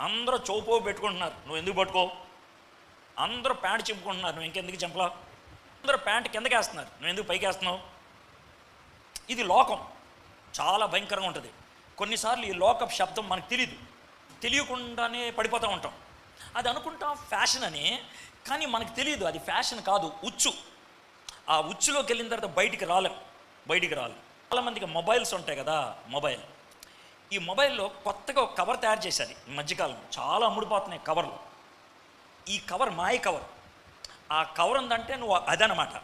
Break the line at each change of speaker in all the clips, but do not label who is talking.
అందరూ చౌపో పెట్టుకుంటున్నారు, నువ్వు ఎందుకు పట్టుకో? అందరూ ప్యాంట్ చింపుకుంటున్నారు, నువ్వు ఇంకెందుకు చంపలా? అందరూ ప్యాంట్ కిందకి వేస్తున్నారు, నువ్వు ఎందుకు పైకి వేస్తున్నావు? ఇది లోకం, చాలా భయంకరంగా ఉంటుంది. కొన్నిసార్లు ఈ లోకపు శబ్దం మనకు తెలియకుండానే పడిపోతూ ఉంటాం. అది అనుకుంటాం ఫ్యాషన్ అని, కానీ మనకు తెలియదు అది ఫ్యాషన్ కాదు, ఉచ్చు. ఆ ఉచ్చులోకి వెళ్ళిన తర్వాత బయటికి రాలేం. చాలామందికి మొబైల్స్ ఉంటాయి కదా, ఈ మొబైల్లో కొత్తగా ఒక కవర్ తయారు చేశారు ఈ మధ్యకాలం, చాలా అమ్ముడుపోతున్నాయి కవర్లు. ఈ కవర్ మాయ కవర్. ఆ కవర్ ఉందంటే నువ్వు అదనమాట.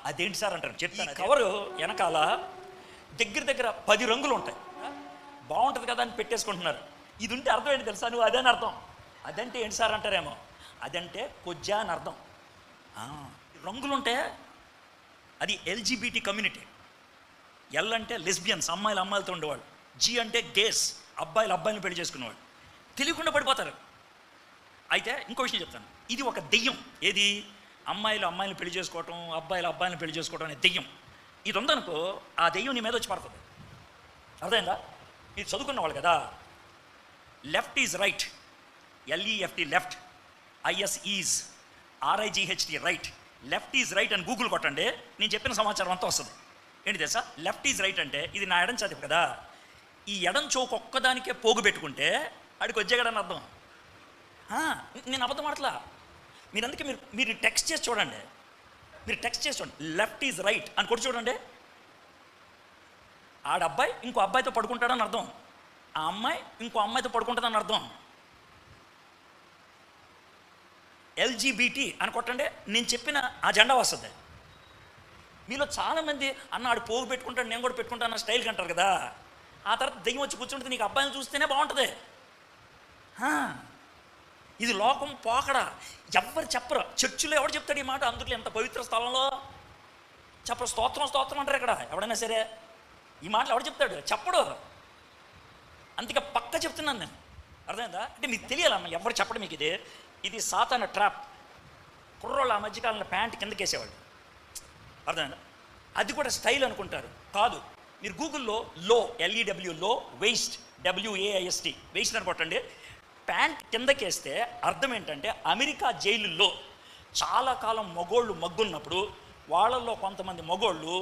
అదేంటి సార్ అంటారు, చెప్తాను. ఈ కవరు వెనకాల దగ్గర 10 రంగులు ఉంటాయి. బాగుంటుంది కదా అని పెట్టేసుకుంటున్నారు. ఇది ఉంటే అర్థం ఏంటి తెలుసా? నువ్వు అదే అని అర్థం. అదంటే ఏంటి సార్ అంటారేమో, అదంటే కొజ్జా అని అర్థం. రంగులుంటే అది ఎల్జిబిటి కమ్యూనిటీ. ఎల్ అంటే లెస్బియన్స్, అమ్మాయిలతో ఉండేవాళ్ళు. జి అంటే గేస్, అబ్బాయిని పెళ్లి చేసుకునేవాళ్ళు. తెలియకుండా పడిపోతారు. అయితే ఇంకో విషయం చెప్తాను, ఇది ఒక దెయ్యం. ఏది? అమ్మాయిని పెళ్లి చేసుకోవటం, అబ్బాయిని పెళ్లి చేసుకోవటం అనే దెయ్యం. ఇది ఉందనుకో, ఆ దెయ్యం నీ మీద వచ్చి పడుతుంది. అర్థమైందా? మీరు చదువుకున్న వాళ్ళు కదా. Left is right, LEFT left, IS is RIGHT right. Left is right అని గూగుల్ కొట్టండి, నేను చెప్పిన సమాచారం అంతా వస్తుంది. ఏంటి తెలుసా? లెఫ్ట్ ఈజ్ రైట్ అంటే ఇది నా ఎడం చదివు కదా, ఈ ఎడం చౌకు ఒక్కదానికే పోగు పెట్టుకుంటే ఆడికి వచ్చేగడని అర్థం. నేను అబద్ధం మాటలా. అందుకే మీరు టెక్స్ట్ చేసి చూడండి, లెఫ్ట్ ఈజ్ రైట్ అని కొట్టి చూడండి. ఆడబ్బాయి ఇంకో అబ్బాయితో పడుకుంటాడని అర్థం, ఆ అమ్మాయి ఇంకో అమ్మాయితో పడుకుంటుందని అర్థం. LGBT అని కొట్టండి, నేను చెప్పిన ఆ జెండా వస్తుంది. మీలో చాలామంది ఆడు పోగు పెట్టుకుంటాడు, నేను కూడా పెట్టుకుంటాను అన్న స్టైల్కి అంటారు కదా. ఆ తర్వాత దెయ్యం వచ్చి కూర్చుంటుంది, నీకు అబ్బాయిని చూస్తేనే బాగుంటుంది. ఇది లోకం పోకడ. ఎవరు చెప్పరు, చర్చిలో ఎవరు చెప్తాడు ఈ మాట? అందులో ఎంత పవిత్ర స్థలంలో చెప్పరు. స్తోత్రం అంటారు ఇక్కడ. ఎవడైనా సరే ఈ మాటలు ఎవడు చెప్తాడు? చెప్పడు. అందుకే పక్క చెప్తున్నాను నేను. అర్థమైందా? అంటే మీకు తెలియాలమ్మా, ఎవరు చెప్పడం మీకు ఇది సాతాన ట్రాప్. కుర్రోళ్ళు ఆ మధ్యకాలంలో ప్యాంట్ కిందకేసేవాళ్ళు. అర్థమైందా? అది కూడా స్టైల్ అనుకుంటారు. కాదు. మీరు గూగుల్లో LEW లో వేస్ట్, WAIST వేస్ట్ అని కొట్టండి. ప్యాంట్ కిందకేస్తే అర్థం ఏంటంటే, అమెరికా జైలుల్లో చాలా కాలం మగోళ్ళు మగ్గున్నప్పుడు వాళ్ళల్లో కొంతమంది మగోళ్ళు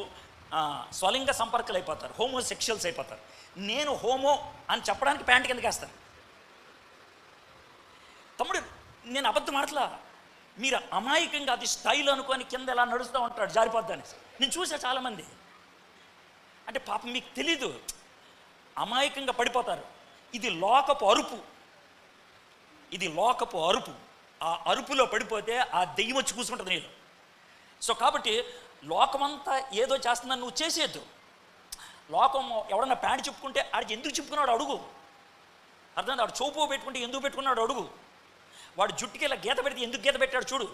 స్వలింగ సంపర్కాలు అయిపోతారు, హోమోసెక్షువల్స్ అయిపోతారు. నేను హోమో అని చెప్పడానికి ప్యాంట్ కిందకేస్తాను. తమ్ముడు, నేను అబద్ధం మాటలా. మీరు అమాయకంగా అది స్టైల్ అనుకొని కింద ఎలా నడుస్తూ ఉంటాడు, జారిపోద్దని నేను చూసా చాలామంది. అంటే పాపం మీకు తెలీదు, అమాయకంగా పడిపోతారు. ఇది లోకపు అరుపు. ఆ అరుపులో పడిపోతే ఆ దెయ్యం వచ్చి కూర్చుంటుంది నీళ్ళు. సో కాబట్టి లోకమంతా ఏదో చేస్తుందని నువ్వు చేసేద్దు. లోకం ఎవడన్నా ప్యాంట్ చెప్పుకుంటే ఆడికి ఎందుకు చెప్పుకున్నాడు అడుగు. అర్థం? ఆడు చౌపు పెట్టుకుంటే ఎందుకు పెట్టుకున్నాడు అడుగు. వాడు జుట్టుకి ఇలా గీత పెడితే ఎందుకు గీత పెట్టాడు చూడు.